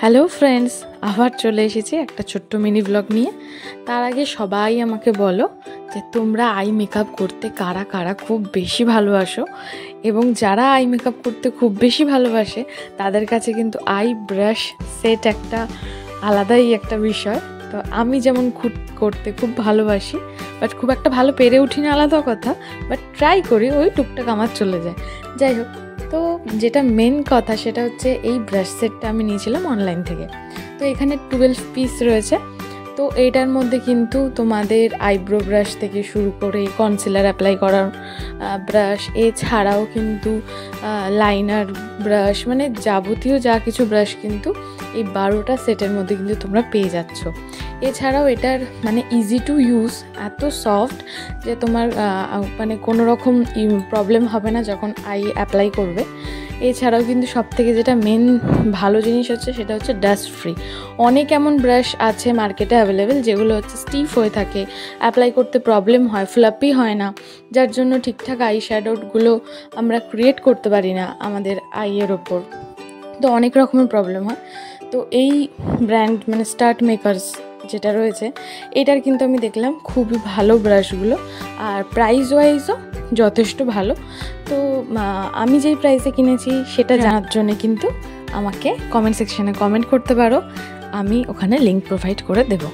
Hello friends, আবার চলে এসেছি একটা ছোট্ট মিনি ব্লগ নিয়ে। তার আগে সবাই আমাকে বলো যে তোমরা আই মেকআপ করতে কারা কারা খুব বেশি ভালোবাসো, এবং যারা আই মেকআপ করতে খুব বেশি ভালোবাসে তাদের কাছে কিন্তু আই ব্রাশ সেট একটা আলাদাই একটা বিষয়। তো আমি যেমন করতে খুব ভালোবাসি, বাট খুব একটা ভালো পেরে উঠি না আলাদা কথা, বাট ট্রাই করি, ওই টুকটাক আমার চলে যায়। যাই হোক, তো যেটা মেন কথা সেটা হচ্ছে এই ব্রাশ সেটটা আমি নিয়েছিলাম অনলাইন থেকে। তো এখানে 12 পিস রয়েছে। তো এইটার মধ্যে কিন্তু তোমাদের আইব্রো ব্রাশ থেকে শুরু করে কনসিলার অ্যাপ্লাই করার ব্রাশ, এছাড়াও কিন্তু লাইনার ব্রাশ, মানে যাবতীয় যা কিছু ব্রাশ কিন্তু এই 12টা সেটের মধ্যে কিন্তু তোমরা পেয়ে যাচ্ছ। এছাড়াও এটার মানে ইজি টু ইউজ, এত সফট যে তোমার মানে কোনো রকম প্রবলেম হবে না যখন আই অ্যাপ্লাই করবে। এছাড়াও কিন্তু সবথেকে যেটা মেন ভালো জিনিস হচ্ছে সেটা হচ্ছে ডাস্ট ফ্রি। অনেক এমন ব্রাশ আছে মার্কেটে অ্যাভেলেবেল যেগুলো হচ্ছে স্টিফ হয়ে থাকে, অ্যাপ্লাই করতে প্রবলেম হয়, ফ্লাপি হয় না, যার জন্য ঠিকঠাক আই শ্যাডোগুলো আমরা ক্রিয়েট করতে পারি না আমাদের আইয়ের ওপর। তো অনেক রকমের প্রবলেম হয়। তো এই ব্র্যান্ড মানে স্টার্ট মেকার্স যেটা রয়েছে, এটার কিন্তু আমি দেখলাম খুবই ভালো ব্রাশগুলো, আর প্রাইস ওয়াইজও যথেষ্ট ভালো। তো আমি যেই প্রাইসে কিনেছি সেটা জানার জন্য কিন্তু আমাকে কমেন্ট সেকশানে কমেন্ট করতে পারো, আমি ওখানে লিঙ্ক প্রোভাইড করে দেবো।